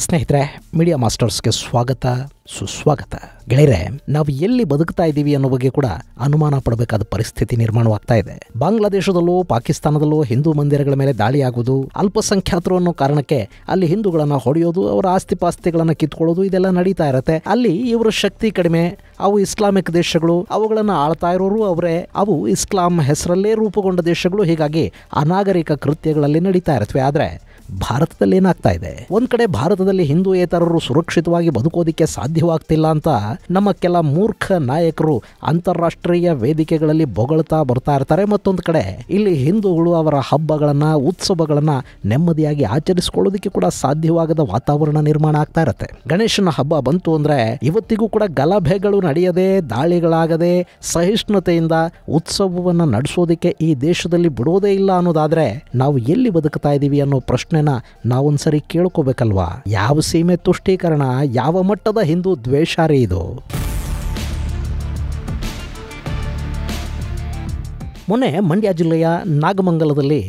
ಸ್ನೇಹಿತರೆ, ಮೀಡಿಯಾ ಮಾಸ್ಟರ್ಸ್ಗೆ ಸ್ವಾಗತ ಸುಸ್ವಾಗತ. ಗೆಳೆಯರೆ, ನಾವು ಎಲ್ಲಿ ಬದುಕ್ತಾ ಇದ್ದೀವಿ ಅನ್ನೋ ಬಗ್ಗೆ ಕೂಡ ಅನುಮಾನ ಪಡಬೇಕಾದ ಪರಿಸ್ಥಿತಿ ನಿರ್ಮಾಣವಾಗ್ತಾ ಇದೆ. ಬಾಂಗ್ಲಾದೇಶದಲ್ಲೂ ಪಾಕಿಸ್ತಾನದಲ್ಲೂ ಹಿಂದೂ ಮಂದಿರಗಳ ಮೇಲೆ ದಾಳಿ ಆಗುವುದು, ಅಲ್ಪಸಂಖ್ಯಾತರು ಅನ್ನೋ ಕಾರಣಕ್ಕೆ ಅಲ್ಲಿ ಹಿಂದೂಗಳನ್ನ ಹೊಡೆಯೋದು, ಅವರ ಆಸ್ತಿ ಪಾಸ್ತಿಗಳನ್ನ ಕಿತ್ಕೊಳ್ಳೋದು, ಇದೆಲ್ಲ ನಡೀತಾ ಇರುತ್ತೆ. ಅಲ್ಲಿ ಇವರ ಶಕ್ತಿ ಕಡಿಮೆ, ಅವು ಇಸ್ಲಾಮಿಕ್ ದೇಶಗಳು, ಅವುಗಳನ್ನು ಆಳ್ತಾ ಇರೋರು ಅವರೇ, ಅವು ಇಸ್ಲಾಂ ಹೆಸರಲ್ಲೇ ರೂಪುಗೊಂಡ ದೇಶಗಳು. ಹೀಗಾಗಿ ಅನಾಗರಿಕ ಕೃತ್ಯಗಳಲ್ಲಿ ನಡೀತಾ ಇರುತ್ತವೆ. ಆದರೆ ಭಾರತದಲ್ಲಿ ಏನಾಗ್ತಾ ಇದೆ? ಒಂದ್ ಕಡೆ ಭಾರತದಲ್ಲಿ ಹಿಂದೂಯೇತರರು ಸುರಕ್ಷಿತವಾಗಿ ಬದುಕೋದಿಕ್ಕೆ ಸಾಧ್ಯವಾಗ್ತಿಲ್ಲ ಅಂತ ನಮ್ಮ ಕೆಲ ಮೂರ್ಖ ನಾಯಕರು ಅಂತಾರಾಷ್ಟ್ರೀಯ ವೇದಿಕೆಗಳಲ್ಲಿ ಬೊಗಳ್ತಾ ಬರ್ತಾ ಇರ್ತಾರೆ. ಮತ್ತೊಂದು ಕಡೆ ಇಲ್ಲಿ ಹಿಂದೂಗಳು ಅವರ ಹಬ್ಬಗಳನ್ನ, ಉತ್ಸವಗಳನ್ನ ನೆಮ್ಮದಿಯಾಗಿ ಆಚರಿಸಿಕೊಳ್ಳೋದಕ್ಕೆ ಕೂಡ ಸಾಧ್ಯವಾಗದ ವಾತಾವರಣ ನಿರ್ಮಾಣ ಆಗ್ತಾ ಇರುತ್ತೆ. ಗಣೇಶನ ಹಬ್ಬ ಬಂತು ಅಂದ್ರೆ ಇವತ್ತಿಗೂ ಕೂಡ ಗಲಭೆಗಳು ನಡೆಯದೆ, ದಾಳಿಗಳಾಗದೆ, ಸಹಿಷ್ಣುತೆಯಿಂದ ಉತ್ಸವವನ್ನು ನಡೆಸೋದಕ್ಕೆ ಈ ದೇಶದಲ್ಲಿ ಬಿಡೋದೇ ಇಲ್ಲ ಅನ್ನೋದಾದ್ರೆ ನಾವು ಎಲ್ಲಿ ಬದುಕ್ತಾ ಇದ್ದೀವಿ ಅನ್ನೋ ಪ್ರಶ್ನೆ ನಾವೊಂದ್ಸರಿ ಕೇಳ್ಕೋಬೇಕಲ್ವಾ? ಯಾವ ಸೀಮೆ ತುಷ್ಟೀಕರಣ, ಯಾವ ಮಟ್ಟದ ಹಿಂದೂ ದ್ವೇಷಾರಿ ಇದು? ಮೊನ್ನೆ ಮಂಡ್ಯ ಜಿಲ್ಲೆಯ ನಾಗಮಂಗಲದಲ್ಲಿ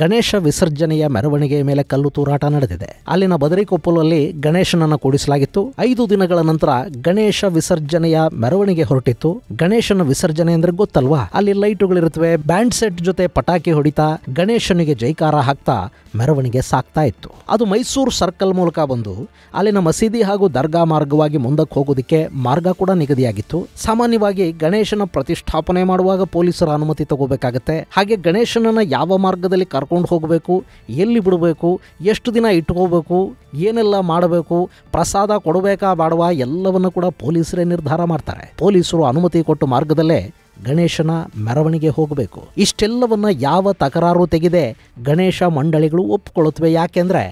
ಗಣೇಶ ವಿಸರ್ಜನೆಯ ಮೆರವಣಿಗೆಯ ಮೇಲೆ ಕಲ್ಲು ತೂರಾಟ ನಡೆದಿದೆ. ಅಲ್ಲಿನ ಬದರಿಕೊಪ್ಪಲಲ್ಲಿ ಗಣೇಶನನ್ನು ಕೂಡಿಸಲಾಗಿತ್ತು. 5 ದಿನಗಳ ನಂತರ ಗಣೇಶ ವಿಸರ್ಜನೆಯ ಮೆರವಣಿಗೆ ಹೊರಟಿತ್ತು. ಗಣೇಶನ ವಿಸರ್ಜನೆ ಅಂದ್ರೆ ಗೊತ್ತಲ್ವಾ? ಅಲ್ಲಿ ಲೈಟುಗಳಿರುತ್ತವೆ, ಬ್ಯಾಂಡ್ ಸೆಟ್ ಜೊತೆ ಪಟಾಕಿ ಹೊಡಿತಾ ಗಣೇಶನಿಗೆ ಜೈಕಾರ ಹಾಕ್ತಾ ಮೆರವಣಿಗೆ ಸಾಕ್ತಾ ಇತ್ತು. ಅದು ಮೈಸೂರು ಸರ್ಕಲ್ ಮೂಲಕ ಬಂದು ಅಲ್ಲಿನ ಮಸೀದಿ ಹಾಗೂ ದರ್ಗಾ ಮಾರ್ಗವಾಗಿ ಮುಂದಕ್ಕೆ ಹೋಗೋದಕ್ಕೆ ಮಾರ್ಗ ಕೂಡ ನಿಗದಿಯಾಗಿತ್ತು. ಸಾಮಾನ್ಯವಾಗಿ ಗಣೇಶನ ಪ್ರತಿಷ್ಠಾಪನೆ ಮಾಡುವಾಗ ಪೊಲೀಸರ ಅನುಮತಿ ತಗೋಬೇಕಾಗತ್ತೆ. ಹಾಗೆ ಗಣೇಶನನ್ನ ಯಾವ ಮಾರ್ಗದಲ್ಲಿ ಕರ್ಕೊಂಡು ಹೋಗಬೇಕು, ಎಲ್ಲಿ ಬಿಡಬೇಕು, ಎಷ್ಟು ದಿನ ಇಟ್ಕೋಬೇಕು, ಏನೆಲ್ಲ ಮಾಡಬೇಕು, ಪ್ರಸಾದ ಕೊಡಬೇಕಾ ಬಾಡವಾ ಎಲ್ಲವನ್ನು ಕೂಡ ಪೊಲೀಸರೇ ನಿರ್ಧಾರ ಮಾಡ್ತಾರೆ. ಪೊಲೀಸರು ಅನುಮತಿ ಕೊಟ್ಟು ಮಾರ್ಗದಲ್ಲೇ ಗಣೇಶನ ಮೆರವಣಿಗೆ ಹೋಗಬೇಕು. ಇಷ್ಟೆಲ್ಲವನ್ನ ಯಾವ ತಕರಾರು ತೆಗೆದೆ ಗಣೇಶ ಮಂಡಳಿಗಳು ಒಪ್ಪಿಕೊಳ್ಳುತ್ತವೆ. ಯಾಕೆಂದ್ರೆ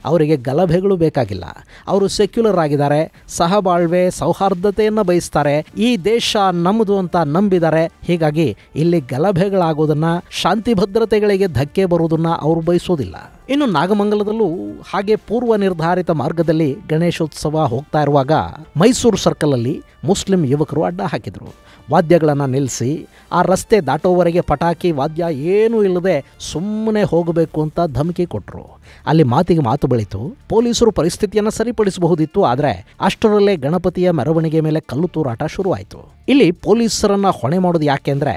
ಅವರಿಗೆ ಗಲಭೆಗಳು ಬೇಕಾಗಿಲ್ಲ. ಅವರು ಸೆಕ್ಯುಲರ್ ಆಗಿದ್ದಾರೆ, ಸಹಬಾಳ್ವೆ ಸೌಹಾರ್ದತೆಯನ್ನು ಬಯಸ್ತಾರೆ, ಈ ದೇಶ ನಮ್ಮದು ಅಂತ ನಂಬಿದ್ದಾರೆ. ಹೀಗಾಗಿ ಇಲ್ಲಿ ಗಲಭೆಗಳಾಗೋದನ್ನ, ಶಾಂತಿ ಭದ್ರತೆಗಳಿಗೆ ಧಕ್ಕೆ ಬರುವುದನ್ನ ಅವರು ಬಯಸೋದಿಲ್ಲ. ಇನ್ನು ನಾಗಮಂಗಲದಲ್ಲೂ ಹಾಗೆ ಪೂರ್ವ ನಿರ್ಧಾರಿತ ಮಾರ್ಗದಲ್ಲಿ ಗಣೇಶೋತ್ಸವ ಹೋಗ್ತಾ ಇರುವಾಗ ಮೈಸೂರು ಸರ್ಕಲ್ ಅಲ್ಲಿ ಮುಸ್ಲಿಂ ಯುವಕರು ಅಡ್ಡ ಹಾಕಿದ್ರು. ವಾದ್ಯಗಳನ್ನು ನಿಲ್ಲಿಸಿ ಆ ರಸ್ತೆ ದಾಟೋವರೆಗೆ ಪಟಾಕಿ ವಾದ್ಯ ಏನೂ ಇಲ್ಲದೆ ಸುಮ್ಮನೆ ಹೋಗಬೇಕು ಅಂತ ಧಮಕಿ ಕೊಟ್ಟರು. ಅಲ್ಲಿ ಮಾತಿಗೆ ಮಾತು ಬೆಳೀತು. ಪೊಲೀಸರು ಪರಿಸ್ಥಿತಿಯನ್ನು ಸರಿಪಡಿಸಬಹುದಿತ್ತು. ಆದರೆ ಅಷ್ಟರಲ್ಲೇ ಗಣಪತಿಯ ಮೆರವಣಿಗೆ ಮೇಲೆ ಕಲ್ಲು ತೂರಾಟ ಶುರುವಾಯಿತು. ಇಲ್ಲಿ ಪೊಲೀಸರನ್ನ ಹೊಣೆ ಮಾಡೋದು ಯಾಕೆ ಅಂದರೆ,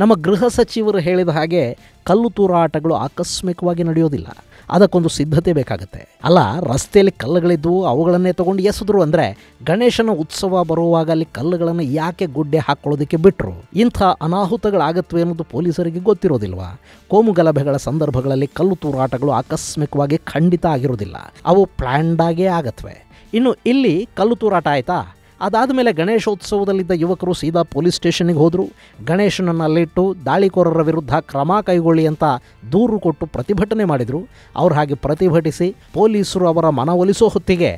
ನಮ್ಮ ಗೃಹ ಸಚಿವರು ಹೇಳಿದ ಹಾಗೆ ಕಲ್ಲು ತೂರಾಟಗಳು ಆಕಸ್ಮಿಕವಾಗಿ ನಡೆಯೋದಿಲ್ಲ. ಅದಕ್ಕೊಂದು ಸಿದ್ಧತೆ ಬೇಕಾಗುತ್ತೆ. ಅಲ್ಲ, ರಸ್ತೆಯಲ್ಲಿ ಕಲ್ಲುಗಳಿದ್ದು ಅವುಗಳನ್ನೇ ತಗೊಂಡು ಎಸೆದ್ರು ಅಂದರೆ ಗಣೇಶನ ಉತ್ಸವ ಬರುವಾಗ ಅಲ್ಲಿ ಕಲ್ಲುಗಳನ್ನು ಯಾಕೆ ಗುಡ್ಡೆ ಹಾಕೊಳ್ಳೋದಕ್ಕೆ ಬಿಟ್ಟರು? ಇಂಥ ಅನಾಹುತಗಳಾಗತ್ವೆ ಅನ್ನೋದು ಪೊಲೀಸರಿಗೆ ಗೊತ್ತಿರೋದಿಲ್ವಾ? ಕೋಮು ಗಲಭೆಗಳ ಸಂದರ್ಭಗಳಲ್ಲಿ ಕಲ್ಲು ತೂರಾಟಗಳು ಆಕಸ್ಮಿಕವಾಗಿ ಖಂಡಿತ ಆಗಿರೋದಿಲ್ಲ. ಅವು ಪ್ಲ್ಯಾಂಡ್ ಆಗೇ ಆಗತ್ವೆ. ಇನ್ನು ಇಲ್ಲಿ ಕಲ್ಲು ತೂರಾಟ ಆಯ್ತಾ? ಅದಾದ ಮೇಲೆ ಗಣೇಶೋತ್ಸವದಲ್ಲಿದ್ದ ಯುವಕರು ಸೀದಾ ಪೊಲೀಸ್ ಸ್ಟೇಷನ್ಗೆ ಹೋದರು. ಗಣೇಶನನ್ನು ಅಲ್ಲಿಟ್ಟು ದಾಳಿಕೋರರ ವಿರುದ್ಧ ಕ್ರಮ ಕೈಗೊಳ್ಳಿ ಅಂತ ದೂರು ಕೊಟ್ಟು ಪ್ರತಿಭಟನೆ ಮಾಡಿದರು. ಅವ್ರು ಹಾಗೆ ಪ್ರತಿಭಟಿಸಿ ಪೊಲೀಸರು ಅವರ ಮನವೊಲಿಸೋ ಹೊತ್ತಿಗೆ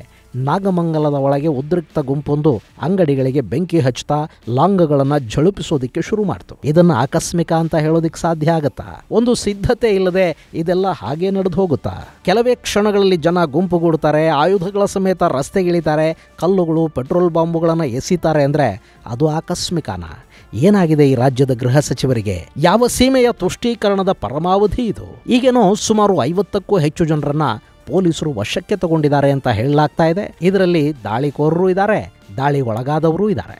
ನಾಗಮಂಗಲದ ಒಳಗೆ ಉದ್ರಿಕ್ತ ಗುಂಪೊಂದು ಅಂಗಡಿಗಳಿಗೆ ಬೆಂಕಿ ಹಚ್ತಾ ಲಾಂಗಗಳನ್ನು ಝಳುಪಿಸೋದಿಕ್ಕೆ ಶುರು ಮಾಡ್ತು. ಇದನ್ನ ಆಕಸ್ಮಿಕ ಅಂತ ಹೇಳೋದಿಕ್ಕೆ ಸಾಧ್ಯ ಆಗತ್ತಾ? ಒಂದು ಸಿದ್ಧತೆ ಇಲ್ಲದೆ ಇದೆಲ್ಲ ಹಾಗೆ ನಡೆದು ಹೋಗುತ್ತಾ? ಕೆಲವೇ ಕ್ಷಣಗಳಲ್ಲಿ ಜನ ಗುಂಪುಗೂಡ್ತಾರೆ, ಆಯುಧಗಳ ಸಮೇತ ರಸ್ತೆಗಿಳಿತಾರೆ, ಕಲ್ಲುಗಳು, ಪೆಟ್ರೋಲ್ ಬಾಂಬುಗಳನ್ನು ಎಸಿತಾರೆ ಅಂದ್ರೆ ಅದು ಆಕಸ್ಮಿಕನಾ? ಏನಾಗಿದೆ ಈ ರಾಜ್ಯದ ಗೃಹ ಸಚಿವರಿಗೆ? ಯಾವ ಸೀಮೆಯ ತುಷ್ಟೀಕರಣದ ಪರಮಾವಧಿ ಇದು? ಈಗೇನೋ ಸುಮಾರು 50ಕ್ಕೂ ಹೆಚ್ಚು ಜನರನ್ನ ಪೊಲೀಸರು ವಶಕ್ಕೆ ತಗೊಂಡಿದ್ದಾರೆ ಅಂತ ಹೇಳಲಾಗ್ತಾ ಇದೆ. ಇದರಲ್ಲಿ ದಾಳಿಕೋರರು ಇದ್ದಾರೆ, ದಾಳಿ ಒಳಗಾದವರು ಇದ್ದಾರೆ.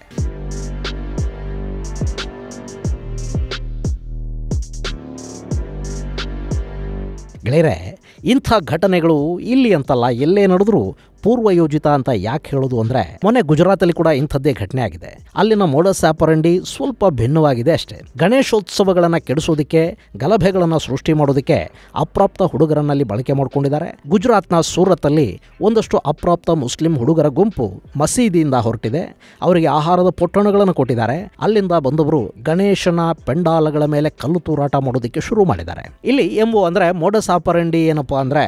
ಗೆಳೆಯರೆ, ಇಂಥ ಘಟನೆಗಳು ಇಲ್ಲಿ ಅಂತಲ್ಲ ಎಲ್ಲೇ ನಡೆದ್ರು ಪೂರ್ವಯೋಜಿತ ಅಂತ ಯಾಕೆ ಹೇಳೋದು ಅಂದರೆ, ಮೊನ್ನೆ ಗುಜರಾತಲ್ಲಿ ಕೂಡ ಇಂಥದ್ದೇ ಘಟನೆ ಆಗಿದೆ. ಅಲ್ಲಿನ ಮೋಡಸ್ ಆಪರಂಡಿ ಸ್ವಲ್ಪ ಭಿನ್ನವಾಗಿದೆ ಅಷ್ಟೇ. ಗಣೇಶೋತ್ಸವಗಳನ್ನು ಕೆಡಿಸೋದಕ್ಕೆ, ಗಲಭೆಗಳನ್ನು ಸೃಷ್ಟಿ ಮಾಡೋದಕ್ಕೆ ಅಪ್ರಾಪ್ತ ಹುಡುಗರನ್ನಲ್ಲಿ ಬಳಕೆ ಮಾಡ್ಕೊಂಡಿದ್ದಾರೆ. ಗುಜರಾತ್ನ ಸೂರತ್ತಲ್ಲಿ ಒಂದಷ್ಟು ಅಪ್ರಾಪ್ತ ಮುಸ್ಲಿಂ ಹುಡುಗರ ಗುಂಪು ಮಸೀದಿಯಿಂದ ಹೊರಟಿದೆ. ಅವರಿಗೆ ಆಹಾರದ ಪೊಟ್ಟಣಗಳನ್ನು ಕೊಟ್ಟಿದ್ದಾರೆ. ಅಲ್ಲಿಂದ ಬಂದವರು ಗಣೇಶನ ಪೆಂಡಾಲಗಳ ಮೇಲೆ ಕಲ್ಲು ತೂರಾಟ ಮಾಡೋದಕ್ಕೆ ಶುರು ಮಾಡಿದ್ದಾರೆ. ಇಲ್ಲಿ ಅಂದರೆ ಮೋಡಸ್ ಆಪರಂಡಿ ಏನಪ್ಪಾ ಅಂದರೆ,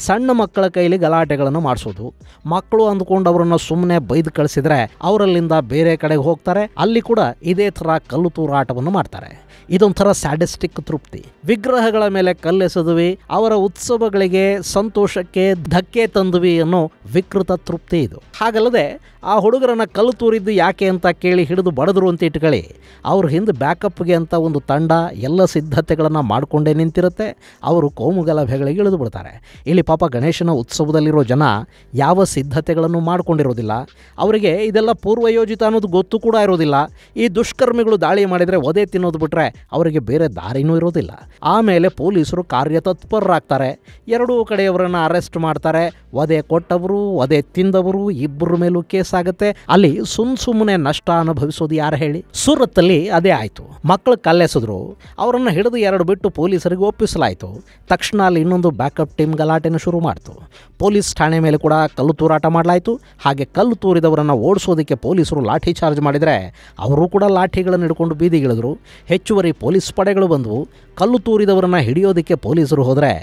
ಸಣ್ಣ ಮಕ್ಕಳ ಕೈಲಿ ಗಲಾಟೆಗಳನ್ನು ಮಾಡಿಸೋದು. ಮಕ್ಕಳು ಅಂದ್ಕೊಂಡು ಅವರನ್ನು ಸುಮ್ಮನೆ ಬೈದು ಕಳಿಸಿದ್ರೆ ಅವರಲ್ಲಿಂದ ಬೇರೆ ಕಡೆಗೆ ಹೋಗ್ತಾರೆ. ಅಲ್ಲಿ ಕೂಡ ಇದೇ ಥರ ಕಲ್ಲು ತೂರಾಟವನ್ನು ಮಾಡ್ತಾರೆ. ಇದೊಂಥರ ಸ್ಯಾಡಿಸ್ಟಿಕ್ ತೃಪ್ತಿ. ವಿಗ್ರಹಗಳ ಮೇಲೆ ಕಲ್ಲೆಸೆದುವಿ, ಅವರ ಉತ್ಸವಗಳಿಗೆ ಸಂತೋಷಕ್ಕೆ ಧಕ್ಕೆ ತಂದುವಿ ಅನ್ನೋ ವಿಕೃತ ತೃಪ್ತಿ ಇದು. ಹಾಗಲ್ಲದೆ ಆ ಹುಡುಗರನ್ನ ಕಲ್ಲು ತೂರಿದ್ದು ಯಾಕೆ ಅಂತ ಕೇಳಿ ಹಿಡಿದು ಬಡದ್ರು ಅಂತ ಇಟ್ಕೊಳ್ಳಿ, ಅವ್ರ ಹಿಂದೆ ಬ್ಯಾಕಪ್ಗೆ ಅಂತ ಒಂದು ತಂಡ ಎಲ್ಲ ಸಿದ್ಧತೆಗಳನ್ನು ಮಾಡಿಕೊಂಡೇ ನಿಂತಿರುತ್ತೆ. ಅವರು ಕೋಮುಗಲಭೆಗಳಿಗೆ ಇಳಿದು ಬಿಡ್ತಾರೆ. ಇಲ್ಲಿ ಪಾಪ ಗಣೇಶನ ಉತ್ಸವದಲ್ಲಿರೋ ಜನ ಯಾವ ಸಿದ್ಧತೆಗಳನ್ನು ಮಾಡಿಕೊಂಡಿರೋದಿಲ್ಲ. ಅವರಿಗೆ ಇದೆಲ್ಲ ಪೂರ್ವಯೋಜಿತ ಅನ್ನೋದು ಗೊತ್ತು ಕೂಡ ಇರೋದಿಲ್ಲ. ಈ ದುಷ್ಕರ್ಮಿಗಳು ದಾಳಿ ಮಾಡಿದರೆ ಒದೆ ತಿನ್ನೋದು ಬಿಟ್ಟರೆ ಅವರಿಗೆ ಬೇರೆ ದಾರಿನೂ ಇರೋದಿಲ್ಲ. ಆಮೇಲೆ ಪೊಲೀಸರು ಕಾರ್ಯತತ್ಪರರಾಗ್ತಾರೆ. ಎರಡೂ ಕಡೆಯವರನ್ನು ಅರೆಸ್ಟ್ ಮಾಡ್ತಾರೆ. ಒದೆ ಕೊಟ್ಟವರು, ಒದೆ ತಿಂದವರು ಇಬ್ಬರ ಮೇಲೂ ಕೇಸ್ ಆಗುತ್ತೆ. ಅಲ್ಲಿ ಸುಮ್ಮನೆ ನಷ್ಟ ಅನುಭವಿಸೋದು ಯಾರು ಹೇಳಿ? ಸೂರತ್ತಲ್ಲಿ ಅದೇ ಆಯಿತು. ಮಕ್ಕಳು ಕಲ್ಲೆಸೆದ್ರು, ಅವರನ್ನು ಹಿಡಿದು 2 ಬಿಟ್ಟು ಪೊಲೀಸರಿಗೆ ಒಪ್ಪಿಸಲಾಯಿತು. ತಕ್ಷಣ ಅಲ್ಲಿ ಇನ್ನೊಂದು ಬ್ಯಾಕಪ್ ಟೀಮ್ ಗಲಾಟೆನ ಶುರು ಮಾಡ್ತು. ಪೊಲೀಸ್ ಠಾಣೆ ಮೇಲೆ ಕೂಡ ಕಲ್ಲು ತೂರಾಟ ಮಾಡಲಾಯಿತು. ಹಾಗೆ ಕಲ್ಲು ತೂರಿದವರನ್ನು ಓಡಿಸೋದಕ್ಕೆ ಪೊಲೀಸರು ಲಾಠಿ ಚಾರ್ಜ್ ಮಾಡಿದರೆ ಅವರು ಕೂಡ ಲಾಠಿಗಳನ್ನು ಹಿಡ್ಕೊಂಡು ಬೀದಿಗಿಳಿದ್ರು. ಹೆಚ್ಚುವರಿ ಪೊಲೀಸ್ ಪಡೆಗಳು ಬಂದವು. ಕಲ್ಲು ತೂರಿದವರನ್ನು ಹಿಡಿಯೋದಕ್ಕೆ ಪೊಲೀಸರು ಹೋದರೆ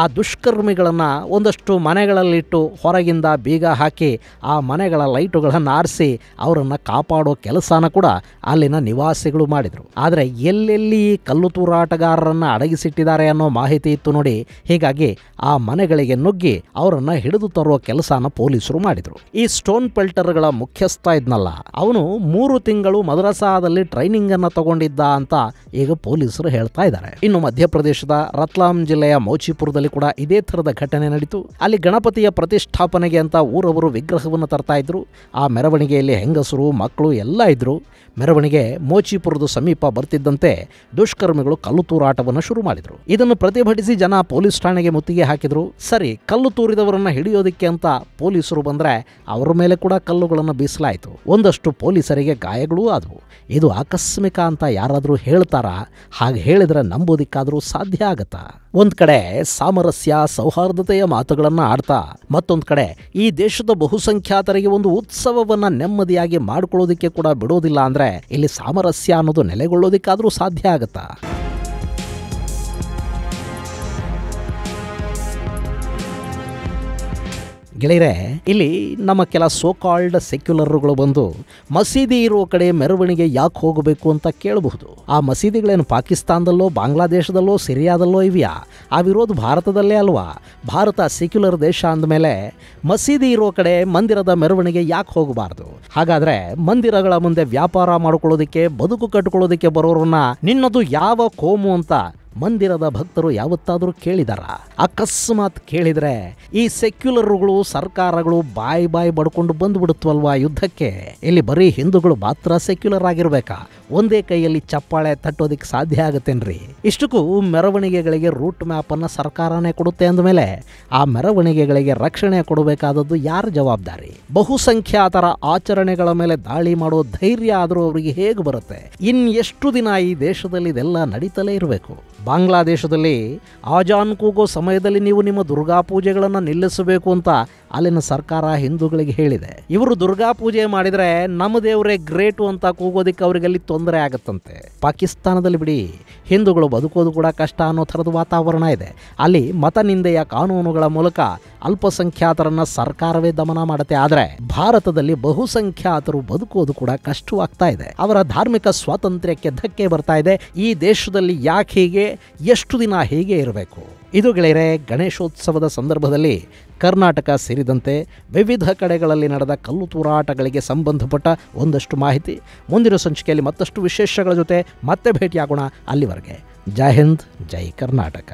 ಆ ದುಷ್ಕರ್ಮಿಗಳನ್ನು ಒಂದಷ್ಟು ಮನೆಗಳಲ್ಲಿಟ್ಟು ಹೊರಗಿಂದ ಬೀಗ ಹಾಕಿ ಆ ಮನೆಗಳ ಲೈಟುಗಳನ್ನು ಆರಿಸಿ ಅವರನ್ನು ಕಾಪಾಡೋ ಕೆಲಸನ ಕೂಡ ಅಲ್ಲಿನ ನಿವಾಸಿಗಳು ಮಾಡಿದರು. ಆದರೆ ಎಲ್ಲೆಲ್ಲಿ ಕಲ್ಲು ತೂರಾಟಗಾರರನ್ನು ಅಡಗಿಸಿಟ್ಟಿದ್ದಾರೆ ಅನ್ನೋ ಮಾಹಿತಿ ಇತ್ತು ನೋಡಿ. ಹೀಗಾಗಿ ಆ ಮನೆಗಳಿಗೆ ನುಗ್ಗಿ ಅವರನ್ನು ಹಿಡಿದು ತರುವ ಕೆಲಸನ ಪೊಲೀಸರು ಮಾಡಿದರು. ಈ ಸ್ಟೋನ್ ಪೆಲ್ಟರ್ಗಳ ಮುಖ್ಯಸ್ಥ ಇದ್ನಲ್ಲ, ಅವನು 3 ತಿಂಗಳು ಮದ್ರಸಾದಲ್ಲಿ ಟ್ರೈನಿಂಗ್ ಅನ್ನು ತಗೊಂಡಿದ್ದ ಅಂತ ಈಗ ಪೊಲೀಸರು ಹೇಳ್ತಾ ಇದ್ದಾರೆ. ಇನ್ನು ಮಧ್ಯಪ್ರದೇಶದ ರತ್ಲಾಮ್ ಜಿಲ್ಲೆಯ ಮೋಚಿಪುರದಲ್ಲಿ ಕೂಡ ಇದೇ ಥರದ ಘಟನೆ ನಡೀತು. ಅಲ್ಲಿ ಗಣಪತಿಯ ಪ್ರತಿಷ್ಠಾಪನೆಗೆ ಅಂತ ಊರವರು ವಿಗ್ರಹವನ್ನು ತರ್ತಾ ಇದ್ರು. ಆ ಮೆರವಣಿಗೆಯಲ್ಲಿ ಹೆಂಗಸರು, ಮಕ್ಕಳು ಎಲ್ಲ ಇದ್ರು. ಮೆರವಣಿಗೆ ಮೋಚಿಪುರದ ಸಮೀಪ ಬರ್ತಿದ್ದಂತೆ ದುಷ್ಕರ್ಮಿಗಳು ಕಲ್ಲು ತೂರಾಟವನ್ನು ಶುರು ಮಾಡಿದರು. ಇದನ್ನು ಪ್ರತಿಭಟಿಸಿ ಜನ ಪೊಲೀಸ್ ಠಾಣೆಗೆ ಮುತ್ತಿಗೆ ಹಾಕಿದ್ರು. ಸರಿ, ಕಲ್ಲು ತೂರಿದವರನ್ನು ಹಿಡಿಯೋದಕ್ಕೆ ಅಂತ ಪೊಲೀಸರು ಬಂದರೆ ಅವರ ಮೇಲೆ ಕೂಡ ಕಲ್ಲುಗಳನ್ನು ಬೀಸಲಾಯಿತು. ಒಂದಷ್ಟು ಪೊಲೀಸರಿಗೆ ಗಾಯಗಳೂ ಆದವು. ಇದು ಆಕಸ್ಮಿಕ ಅಂತ ಯಾರಾದರೂ ಹೇಳ್ತಾರಾ? ಹಾಗೆ ಹೇಳಿದರೆ ನಂಬೋದಿಕ್ಕಾದರೂ ಸಾಧ್ಯ ಆಗತ್ತಾ? ಒಂದು ಕಡೆ ಸಾಮರಸ್ಯ, ಸೌಹಾರ್ದತೆಯ ಮಾತುಗಳನ್ನು ಆಡ್ತಾ, ಮತ್ತೊಂದು ಕಡೆ ಈ ದೇಶದ ಬಹುಸಂಖ್ಯಾತರಿಗೆ ಒಂದು ಉತ್ಸವವನ್ನು ನೆಮ್ಮದಿಯಾಗಿ ಮಾಡ್ಕೊಳ್ಳೋದಕ್ಕೆ ಕೂಡ ಬಿಡೋದಿಲ್ಲ ಅಂದರೆ ಇಲ್ಲಿ ಸಾಮರಸ್ಯ ಅನ್ನೋದು ನೆಲೆಗೊಳ್ಳೋದಕ್ಕಾದರೂ ಸಾಧ್ಯ ಆಗತ್ತಾ? ಗೆಳೆಯರೆ, ಇಲ್ಲಿ ನಮ್ಮ ಕೆಲ ಸೋ ಕಾಲ್ಡ್ ಸೆಕ್ಯುಲರ್ಗಳು ಬಂದು ಮಸೀದಿ ಇರುವ ಕಡೆ ಮೆರವಣಿಗೆ ಯಾಕೆ ಹೋಗಬೇಕು ಅಂತ ಕೇಳಬಹುದು. ಆ ಮಸೀದಿಗಳೇನು ಪಾಕಿಸ್ತಾನದಲ್ಲೋ, ಬಾಂಗ್ಲಾದೇಶದಲ್ಲೋ, ಸಿರಿಯಾದಲ್ಲೋ ಇವೆಯಾ? ಅವಿರೋದು ಭಾರತದಲ್ಲೇ ಅಲ್ವಾ? ಭಾರತ ಸೆಕ್ಯುಲರ್ ದೇಶ ಅಂದಮೇಲೆ ಮಸೀದಿ ಇರೋ ಕಡೆ ಮಂದಿರದ ಮೆರವಣಿಗೆ ಯಾಕೆ ಹೋಗಬಾರ್ದು? ಹಾಗಾದರೆ ಮಂದಿರಗಳ ಮುಂದೆ ವ್ಯಾಪಾರ ಮಾಡ್ಕೊಳ್ಳೋದಕ್ಕೆ, ಬದುಕು ಕಟ್ಕೊಳ್ಳೋದಕ್ಕೆ ಬರೋರನ್ನ ನಿನ್ನದು ಯಾವ ಕೋಮು ಅಂತ ಮಂದಿರದ ಭಕ್ತರು ಯಾವತ್ತಾದರೂ ಕೇಳಿದಾರ? ಅಕಸ್ಮಾತ್ ಕೇಳಿದರೆ ಈ ಸೆಕ್ಯುಲರ್ಗಳು, ಸರ್ಕಾರಗಳು ಬಾಯಿ ಬಡ್ಕೊಂಡು ಬಂದುಬಿಡುತ್ತವಲ್ವಾ ಯುದ್ಧಕ್ಕೆ? ಇಲ್ಲಿ ಬರೀ ಹಿಂದೂಗಳು ಮಾತ್ರ ಸೆಕ್ಯುಲರ್ ಆಗಿರ್ಬೇಕಾ? ಒಂದೇ ಕೈಯಲ್ಲಿ ಚಪ್ಪಾಳೆ ತಟ್ಟೋದಕ್ಕೆ ಸಾಧ್ಯ ಆಗುತ್ತೇನ್ರಿ? ಇಷ್ಟಕ್ಕೂ ಮೆರವಣಿಗೆಗಳಿಗೆ ರೂಟ್ ಮ್ಯಾಪನ್ನು ಸರ್ಕಾರನೇ ಕೊಡುತ್ತೆ ಅಂದಮೇಲೆ ಆ ಮೆರವಣಿಗೆಗಳಿಗೆ ರಕ್ಷಣೆ ಕೊಡಬೇಕಾದದ್ದು ಯಾರ ಜವಾಬ್ದಾರಿ? ಬಹುಸಂಖ್ಯಾತರ ಆಚರಣೆಗಳ ಮೇಲೆ ದಾಳಿ ಮಾಡೋ ಧೈರ್ಯ ಆದರೂ ಅವರಿಗೆ ಹೇಗೆ ಬರುತ್ತೆ? ಇನ್ನೆಷ್ಟು ದಿನ ಈ ದೇಶದಲ್ಲಿ ಇದೆಲ್ಲ ನಡೀತಲೇ ಇರಬೇಕು? ಬಾಂಗ್ಲಾದೇಶದಲ್ಲಿ ಆಜಾನ್ ಕೂಗೋ ಸಮಯದಲ್ಲಿ ನೀವು ನಿಮ್ಮ ದುರ್ಗಾ ಪೂಜೆಗಳನ್ನು ನಿಲ್ಲಿಸಬೇಕು ಅಂತ ಅಲ್ಲಿನ ಸರ್ಕಾರ ಹಿಂದೂಗಳಿಗೆ ಹೇಳಿದೆ. ಇವರು ದುರ್ಗಾ ಪೂಜೆ ಮಾಡಿದರೆ ನಮ್ಮ ದೇವರೇ ಗ್ರೇಟು ಅಂತ ಕೂಗೋದಿಕ್ಕೆ ಅವರಿಗಲ್ಲಿ ತೊಂದರೆ ಆಗತ್ತಂತೆ. ಪಾಕಿಸ್ತಾನದಲ್ಲಿ ಬಿಡಿ, ಹಿಂದೂಗಳು ಬದುಕೋದು ಕೂಡ ಕಷ್ಟ ಅನ್ನೋ ಥರದ ವಾತಾವರಣ ಇದೆ. ಅಲ್ಲಿ ಮತ ನಿಂದೆಯ ಕಾನೂನುಗಳ ಮೂಲಕ ಅಲ್ಪಸಂಖ್ಯಾತರನ್ನ ಸರ್ಕಾರವೇ ದಮನ ಮಾಡುತ್ತೆ. ಆದರೆ ಭಾರತದಲ್ಲಿ ಬಹುಸಂಖ್ಯಾತರು ಬದುಕೋದು ಕೂಡ ಕಷ್ಟವಾಗ್ತಾ ಇದೆ. ಅವರ ಧಾರ್ಮಿಕ ಸ್ವಾತಂತ್ರ್ಯಕ್ಕೆ ಧಕ್ಕೆ ಬರ್ತಾ ಇದೆ. ಈ ದೇಶದಲ್ಲಿ ಯಾಕೆ ಹೀಗೆ, ಎಷ್ಟು ದಿನ ಹೀಗೆ ಇರಬೇಕು? ಇದು ಗೆಳೆಯರೆ, ಗಣೇಶೋತ್ಸವದ ಸಂದರ್ಭದಲ್ಲಿ ಕರ್ನಾಟಕ ಸೇರಿದಂತೆ ವಿವಿಧ ಕಡೆಗಳಲ್ಲಿ ನಡೆದ ಕಲ್ಲು ತೂರಾಟಗಳಿಗೆ ಸಂಬಂಧಪಟ್ಟ ಒಂದಷ್ಟು ಮಾಹಿತಿ. ಮುಂದಿನ ಸಂಚಿಕೆಯಲ್ಲಿ ಮತ್ತಷ್ಟು ವಿಶೇಷಗಳ ಜೊತೆ ಮತ್ತೆ ಭೇಟಿಯಾಗೋಣ. ಅಲ್ಲಿವರೆಗೆ ಜೈ ಹಿಂದ್, ಜೈ ಕರ್ನಾಟಕ.